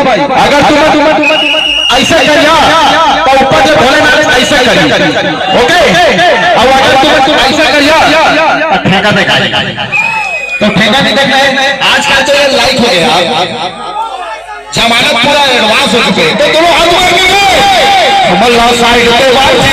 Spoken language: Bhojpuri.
अगर तुम ऐसा करिया तो ऊपर जो भोलेनाथ ऐसा करिए, ओके। अब अगर तुम ऐसा करिया तो ठेका देगा, तो ठेका नहीं देखना है। आजकल तो ये लाइट हो गया, जमानत पूरा एडवांस हो चुके, तो दोनों हाथ मांगेंगे हमला साइड पे बाजी